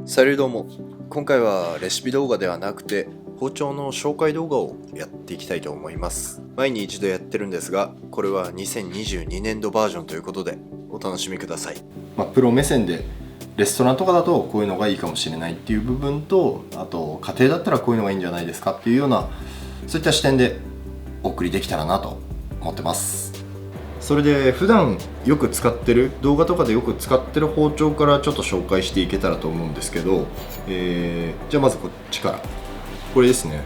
サリューどうも。今回はレシピ動画ではなくて包丁の紹介動画をやっていきたいと思います。前に一度やってるんですが、これは2022年度バージョンということでお楽しみください。プロ目線でレストランとかだとこういうのがいいかもしれないっていう部分と、あと家庭だったらこういうのがいいんじゃないですかっていうような、そういった視点でお送りできたらなと思ってます。それで普段よく使ってる動画とかでよく使ってる包丁からちょっと紹介していけたらと思うんですけど、じゃあまずこっちから、これですね、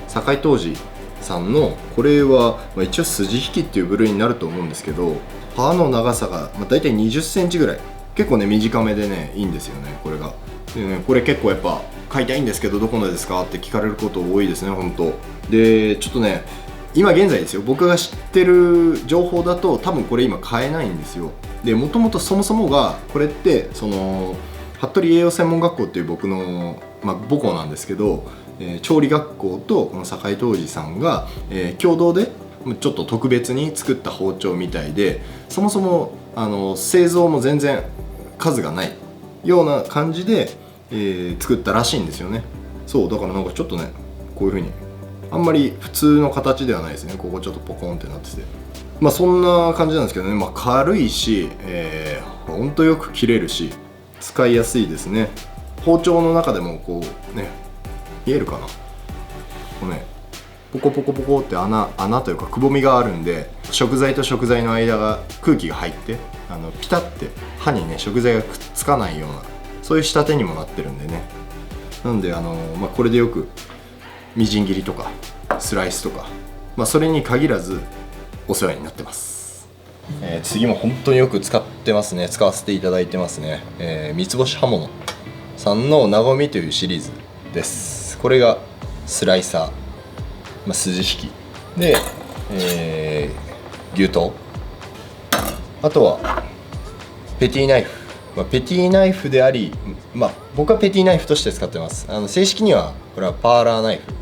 堺当時さんの、これは、一応筋引きっていう部類になると思うんですけど、刃の長さが、大体20センチぐらい、結構ね短めでねいいんですよね、これが。でね、これ結構やっぱ買いたいんですけどどこのですかって聞かれること多いですね、本当で。ちょっとね、今現在ですよ、僕が知ってる情報だと多分これ今買えないんですよ。で、もともとそもそもがこれってその服部栄養専門学校っていう僕の、母校なんですけど、調理学校とこの堺当時さんが、共同でちょっと特別に作った包丁みたいで、そもそも製造も全然数がないような感じで、作ったらしいんですよね。そうだからなんかちょっとね、こういう風にあんまり普通の形ではないですね。ここちょっとポコンってなってて、そんな感じなんですけどね。軽いし、ほんとよく切れるし使いやすいですね。包丁の中でもこうね、見えるかな、こうね、ポコポコポコって穴というかくぼみがあるんで、食材と食材の間が空気が入ってピタって刃にね食材がくっつかないような、そういう仕立てにもなってるんでね。なんでこれでよくみじん切りとかスライスとか、それに限らずお世話になってます。次も本当によく使ってますね。使わせていただいてますね。三つ星刃物さんのなごみというシリーズです。これがスライサー、筋引きで、牛刀、あとはペティナイフ、ペティナイフであり、僕はペティナイフとして使ってます。正式にはこれはパーラーナイフ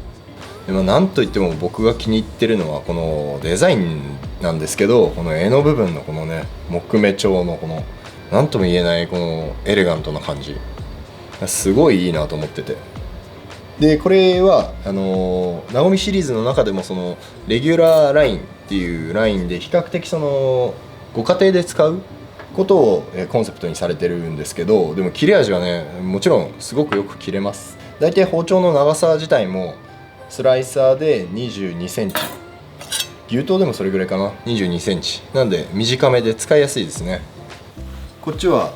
で、なんといっても僕が気に入ってるのはこのデザインなんですけど、この柄の部分のこのね木目調のこの何とも言えないこのエレガントな感じ、すごいいいなと思ってて。でこれはなごみシリーズの中でもそのレギュラーラインっていうラインで比較的そのご家庭で使うことをコンセプトにされてるんですけど、でも切れ味はねもちろんすごくよく切れます。だいたい包丁の長さ自体もスライサーで22センチ、牛刀でもそれぐらいかな、22センチなんで短めで使いやすいですね。こっちは、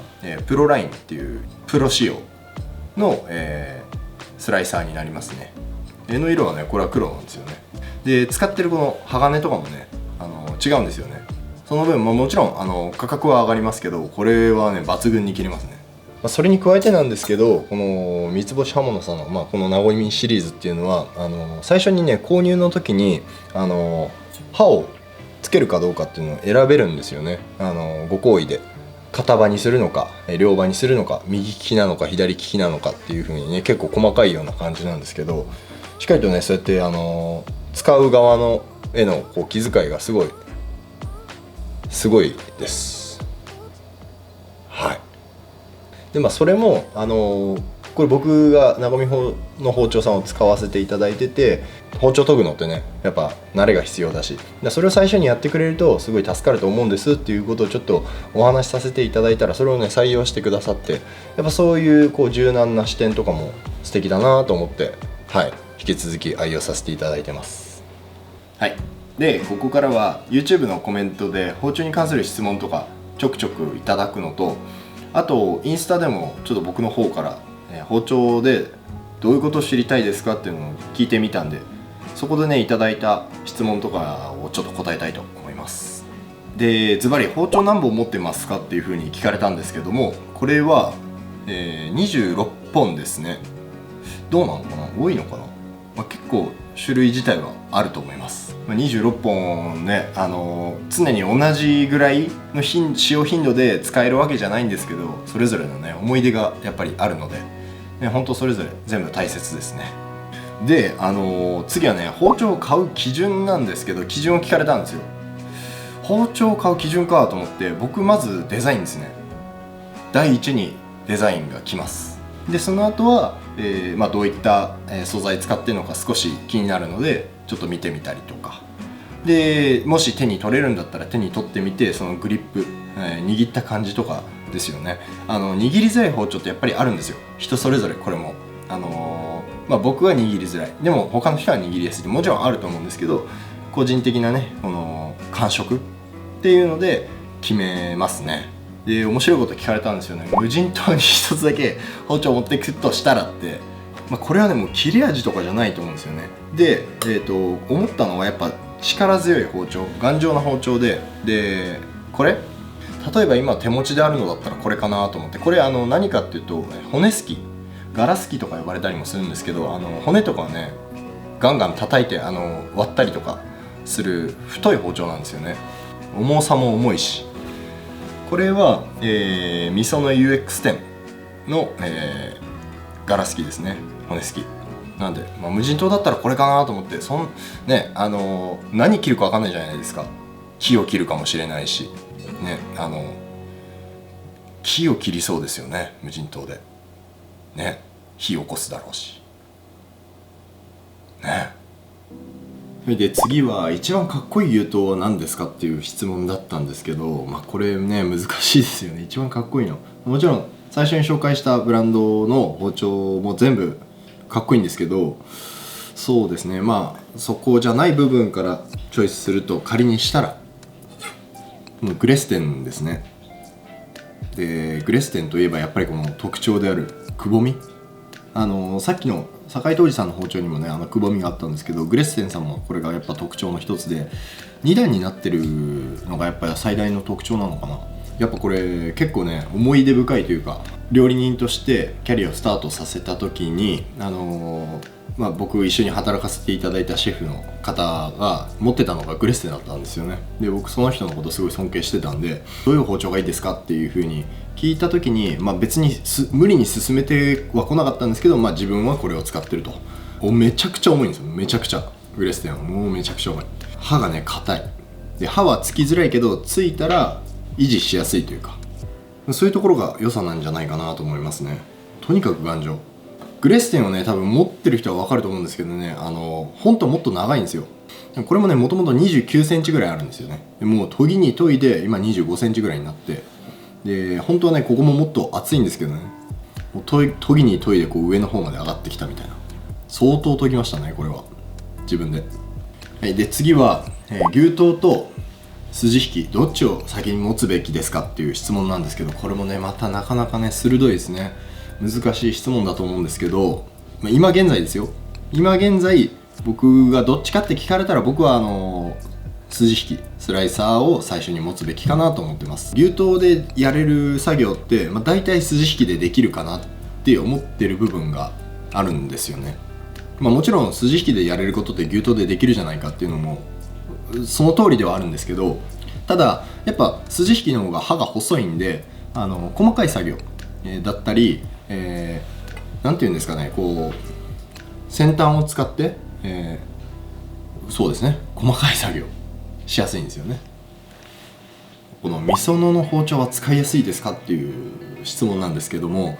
プロラインっていうプロ仕様の、スライサーになりますね。柄の色はねこれは黒なんですよね。で使ってるこの鋼とかもね違うんですよね。その分もちろん価格は上がりますけど、これはね抜群に切れますね。それに加えてなんですけど、この三つ星刃物さんの、このなごみシリーズっていうのは最初にね購入の時に刃をつけるかどうかっていうのを選べるんですよね。ご厚意で片刃にするのか両刃にするのか右利きなのか左利きなのかっていう風にね、結構細かいような感じなんですけど、しっかりとねそうやって使う側のへのこう気遣いがすごいです。はい。でそれもこれ僕がなごみの包丁さんを使わせていただいてて、包丁研ぐのってねやっぱ慣れが必要だし、それを最初にやってくれるとすごい助かると思うんですっていうことをちょっとお話しさせていただいたら、それをね採用してくださって、やっぱそういうこう柔軟な視点とかも素敵だなと思って、はい、引き続き愛用させていただいてます。はい。でここからは YouTube のコメントで包丁に関する質問とかちょくちょくいただくのと、あとインスタでもちょっと僕の方から包丁でどういうことを知りたいですかっていうのを聞いてみたんで、そこでねいただいた質問とかをちょっと答えたいと思います。でズバリ包丁何本持ってますかっていうふうに聞かれたんですけども、これは、26本ですね。どうなのかな、多いのかな、結構種類自体はあると思います。26本ね、常に同じぐらいの使用頻度で使えるわけじゃないんですけど、それぞれのね思い出がやっぱりあるので、本当それぞれ全部大切ですね。で次はね包丁を買う基準なんですけど、基準を聞かれたんですよ。包丁を買う基準かと思って、僕まずデザインですね。第一にデザインが来ます。でその後は、どういった、素材使ってるのか少し気になるのでちょっと見てみたりとかで、もし手に取れるんだったら手に取ってみて、そのグリップ、握った感じとかですよね。握りづらい包丁ってやっぱりあるんですよ、人それぞれ。これも僕は握りづらい、でも他の人は握りやすいってもちろんあると思うんですけど、個人的なねこの感触っていうので決めますね。で面白いこと聞かれたんですよね。無人島に一つだけ包丁持っていくとしたらって、これはねもう切れ味とかじゃないと思うんですよね。で、思ったのはやっぱ力強い包丁、頑丈な包丁で、これ例えば今手持ちであるのだったらこれかなと思って、これ何かっていうと骨すき、ガラすきとか呼ばれたりもするんですけど、骨とかをねガンガン叩いて割ったりとかする太い包丁なんですよね。重さも重いし、これは、ミソノ UX10 の、ガラすきですね、骨すきなんで、無人島だったらこれかなと思って、何切るか分かんないじゃないですか。木を切るかもしれないしね、木を切りそうですよね、無人島でね。火を起こすだろうしね。で次は一番かっこいい牛刀は何ですかっていう質問だったんですけど、これね難しいですよね。一番かっこいいの、もちろん最初に紹介したブランドの包丁も全部かっこいいんですけど、そうですね、そこじゃない部分からチョイスすると、仮にしたらグレステンですね。でグレステンといえばやっぱりこの特徴であるくぼみ、さっきの坂井藤二さんの包丁にもねくぼみがあったんですけど、グレステンさんもこれがやっぱ特徴の一つで、2段になってるのがやっぱり最大の特徴なのかな。やっぱこれ結構ね思い出深いというか、料理人としてキャリアをスタートさせた時に僕一緒に働かせていただいたシェフの方が持ってたのがグレステンだったんですよね。で僕その人のことすごい尊敬してたんで、どういう包丁がいいですかっていう風に聞いた時に、別に無理に進めては来なかったんですけど、自分はこれを使ってると。めちゃくちゃ重いんですよ、めちゃくちゃ。グレステンはもうめちゃくちゃ重い。刃がね硬いで、刃はつきづらいけどついたら維持しやすいというか、そういうところが良さなんじゃないかなと思いますね。とにかく頑丈。グレステンをね多分持ってる人は分かると思うんですけどね、本当はもっと長いんですよ。これもねもともと29センチぐらいあるんですよね。でもう研ぎに研いで今25センチぐらいになって、で本当はねここももっと厚いんですけどね、もう研ぎに研いでこう上の方まで上がってきたみたいな。相当研ぎましたねこれは自分で。で次は、牛刀と筋引きどっちを先に持つべきですかっていう質問なんですけど、これもねまたなかなかね鋭いですね。難しい質問だと思うんですけど、今現在ですよ、今現在僕がどっちかって聞かれたら、僕は筋引きスライサーを最初に持つべきかなと思ってます。牛刀でやれる作業って、大体筋引きでできるかなって思ってる部分があるんですよね。もちろん筋引きでやれることって牛刀でできるじゃないかっていうのもその通りではあるんですけど、ただやっぱ筋引きの方が刃が細いんで、細かい作業、だったり、なんていうんですかね、こう先端を使って、そうですね、細かい作業しやすいんですよね。このミソノの包丁は使いやすいですかっていう質問なんですけども、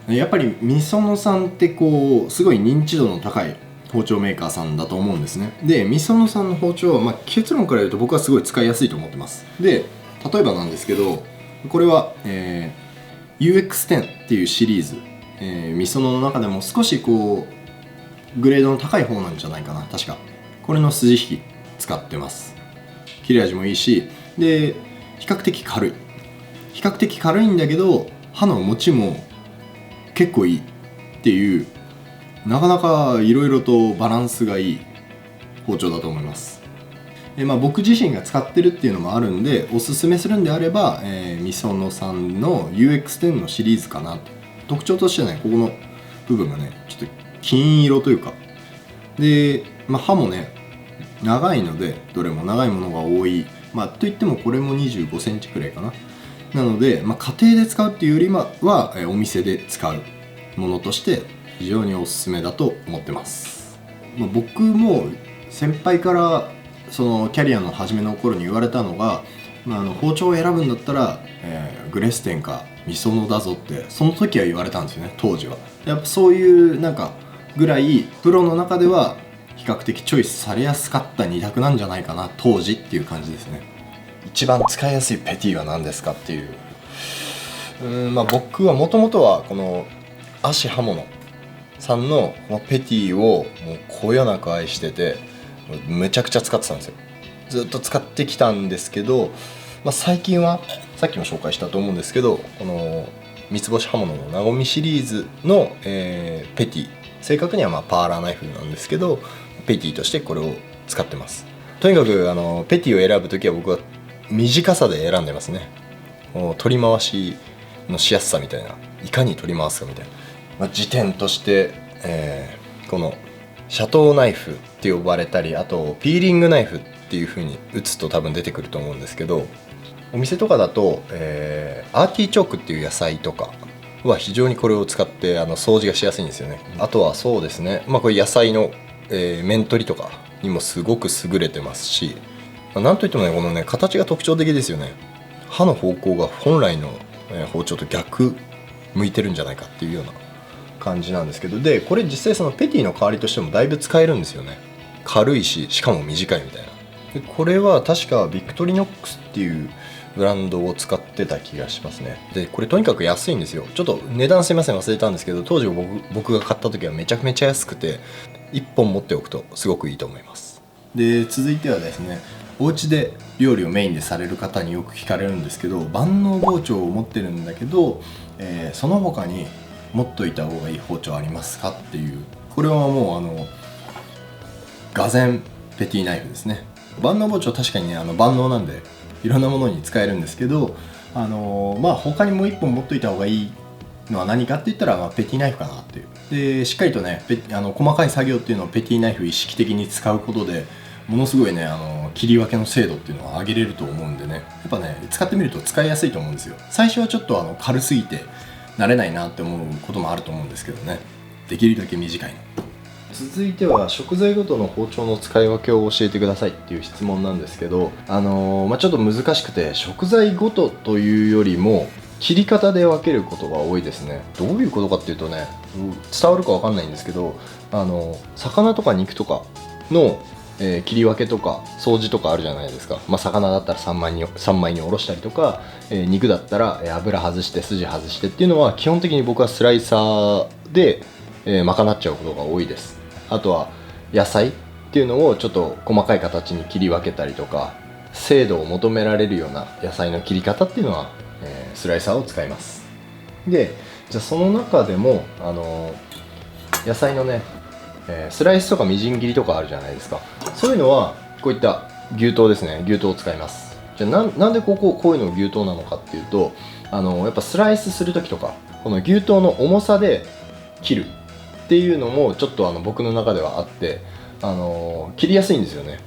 やっぱりミソノさんってこうすごい認知度の高い包丁メーカーさんだと思うんですね。でミソノさんの包丁は、結論から言うと僕はすごい使いやすいと思ってます。で例えばなんですけど、これは、UX10 っていうシリーズ、ミソノの中でも少しこうグレードの高い方なんじゃないかな、確か。これの筋引き使ってます。切れ味もいいし、で比較的軽いんだけど刃の持ちも結構いいっていう、なかなかいろいろとバランスがいい包丁だと思います。で僕自身が使ってるっていうのもあるんで、おすすめするんであれば、ミソノさんの UX10 のシリーズかなと。特徴としてはね、ここの部分がねちょっと金色というかで、刃もね長いので、どれも長いものが多い。といってもこれも25センチくらいかな。なので、家庭で使うっていうよりは、お店で使うものとして非常におすすめだと思ってます。僕も先輩からそのキャリアの初めの頃に言われたのが、包丁を選ぶんだったら、グレステンかみそのだぞってその時は言われたんですよね、当時は。やっぱそういうなんかぐらいプロの中では比較的チョイスされやすかった2択なんじゃないかな当時っていう感じですね。一番使いやすいペティは何ですかっていう、僕はもともとはこの足刃物さんのこのペティをもうこよなく愛してて、めちゃくちゃ使ってたんですよ。ずっと使ってきたんですけど、最近はさっきも紹介したと思うんですけど、この三つ星刃物のなごみシリーズの、ペティ、正確にはパーラーナイフなんですけど、ペティとしてこれを使ってます。とにかくペティを選ぶときは僕は短さで選んでますね。取り回しのしやすさみたいな、いかに取り回すかみたいな、時点として、このシャトーナイフって呼ばれたり、あとピーリングナイフっていう風に打つと多分出てくると思うんですけど、お店とかだと、アーティチョークっていう野菜とかは非常にこれを使って掃除がしやすいんですよね。あとはそうですね、これ野菜の、面取りとかにもすごく優れてますし、なんといってもね、このね形が特徴的ですよね。刃の方向が本来の、包丁と逆向いてるんじゃないかっていうような感じなんですけど、でこれ実際そのペティの代わりとしてもだいぶ使えるんですよね。軽いし、しかも短いみたいな。でこれは確かビクトリノックスっていうブランドを使ってた気がしますね。でこれとにかく安いんですよ。ちょっと値段すいません忘れたんですけど、当時僕が買った時はめちゃめちゃ安くて、1本持っておくとすごくいいと思います。で続いてはですね、お家で料理をメインでされる方によく聞かれるんですけど、万能包丁を持ってるんだけど、その他に持っといた方がいい包丁ありますかっていう。これはもうがぜんペティナイフですね。万能包丁確かにね万能なんでいろんなものに使えるんですけど、他にもう一本持っといた方がいいのは何かって言ったら、ペティナイフかなっていう。でしっかりとね細かい作業っていうのをペティナイフ意識的に使うことでものすごいね切り分けの精度っていうのは上げれると思うんでね、やっぱね使ってみると使いやすいと思うんですよ。最初はちょっと軽すぎて慣れないなって思うこともあると思うんですけどね、できるだけ短いの。続いては食材ごとの包丁の使い分けを教えてくださいっていう質問なんですけど、ちょっと難しくて、食材ごとというよりも切り方で分けることが多いですね。どういうことかっていうとね、伝わるか分かんないんですけど、魚とか肉とかの、切り分けとか掃除とかあるじゃないですか。魚だったら3枚におろしたりとか、肉だったら油外して筋外してっていうのは基本的に僕はスライサーで、賄っちゃうことが多いです。あとは野菜っていうのをちょっと細かい形に切り分けたりとか、精度を求められるような野菜の切り方っていうのは、スライサーを使います。でじゃあその中でも野菜のね、スライスとかみじん切りとかあるじゃないですか。そういうのはこういった牛刀ですね。牛刀を使います。じゃあなんでこういうのを牛刀なのかっていうと、やっぱスライスする時とかこの牛刀の重さで切るっていうのもちょっと僕の中ではあって、切りやすいんですよね。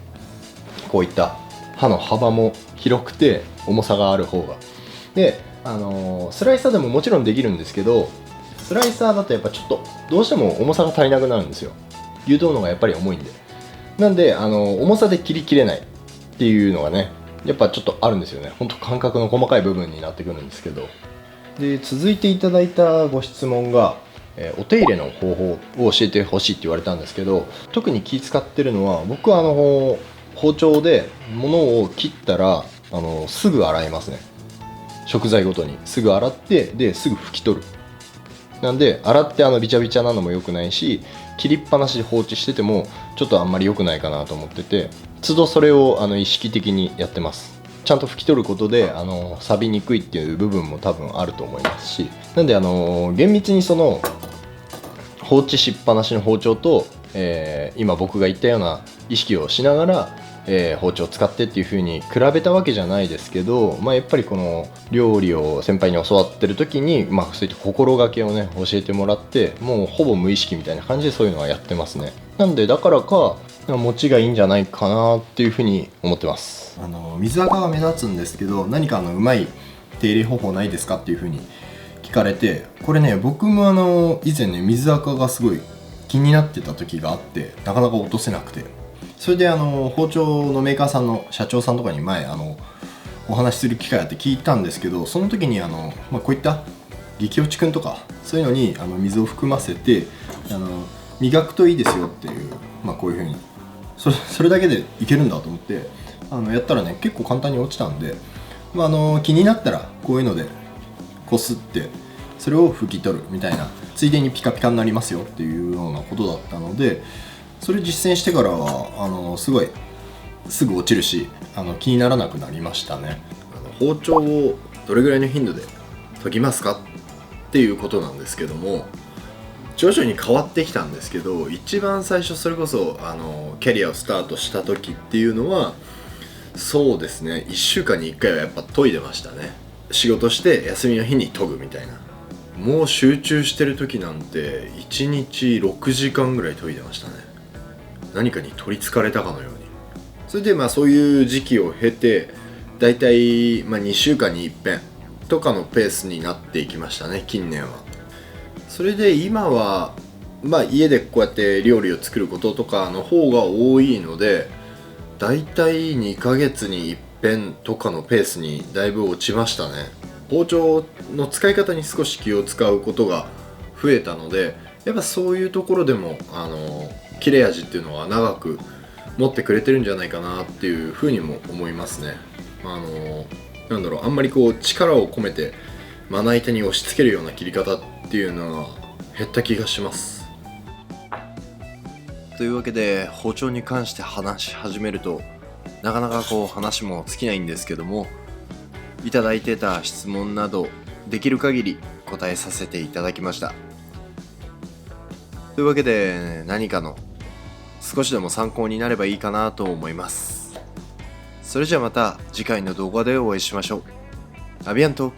こういった刃の幅も広くて重さがある方が。で、スライサーでももちろんできるんですけど、スライサーだとやっぱちょっとどうしても重さが足りなくなるんですよ。牛刀の方がやっぱり重いんで。なんで重さで切りきれないっていうのがね、やっぱちょっとあるんですよね。ほんと感覚の細かい部分になってくるんですけど。で続いていただいたご質問が、お手入れの方法を教えてほしいって言われたんですけど、特に気使ってるのは、僕は包丁で物を切ったらすぐ洗いますね。食材ごとにすぐ洗って、ですぐ拭き取る。なんで洗ってビチャビチャなのも良くないし、切りっぱなしで放置しててもちょっとあんまり良くないかなと思ってて、都度それを意識的にやってます。ちゃんと拭き取ることで錆びにくいっていう部分も多分あると思いますし、なんで厳密にその放置しっぱなしの包丁と、今僕が言ったような意識をしながら、包丁を使ってっていう風に比べたわけじゃないですけど、やっぱりこの料理を先輩に教わってる時に、そういった心がけをね教えてもらって、もうほぼ無意識みたいな感じでそういうのはやってますね。なんでだからか持ちがいいんじゃないかなっていう風に思ってます。水垢が目立つんですけど、何かうまい手入れ方法ないですかっていう風に聞かれて、これね僕も以前ね水垢がすごい気になってた時があって、なかなか落とせなくて、それで包丁のメーカーさんの社長さんとかに前お話しする機会あって聞いたんですけど、その時にこういった激落ちくんとかそういうのに水を含ませて磨くといいですよっていう、こういう風にそれだけでいけるんだと思ってやったらね、結構簡単に落ちたんで、気になったらこういうのでこすってそれを拭き取るみたいな、ついでにピカピカになりますよっていうようなことだったので、それ実践してからはすごいすぐ落ちるし気にならなくなりましたね。包丁をどれぐらいの頻度で研ぎますかっていうことなんですけども、徐々に変わってきたんですけど、一番最初それこそキャリアをスタートした時っていうのはそうですね、1週間に1回はやっぱ研いでましたね。仕事して休みの日に研ぐみたいな。もう集中してる時なんて1日6時間ぐらい研いでましたね。何かに取りつかれたかのように。それでそういう時期を経てだいたい2週間に一遍とかのペースになっていきましたね、近年は。それで今は家でこうやって料理を作ることとかの方が多いので、だいたい2ヶ月に一遍とかのペースにだいぶ落ちましたね。包丁の使い方に少し気を使うことが増えたので、やっぱそういうところでも切れ味っていうのは長く持ってくれてるんじゃないかなっていうふうにも思いますね。あんまり力を込めてまな板に押し付けるような切り方っていうのは減った気がします。というわけで包丁に関して話し始めるとなかなか話も尽きないんですけども、いただいてた質問などできる限り答えさせていただきました。というわけで何かの少しでも参考になればいいかなと思います。それじゃあまた次回の動画でお会いしましょう。アビアント。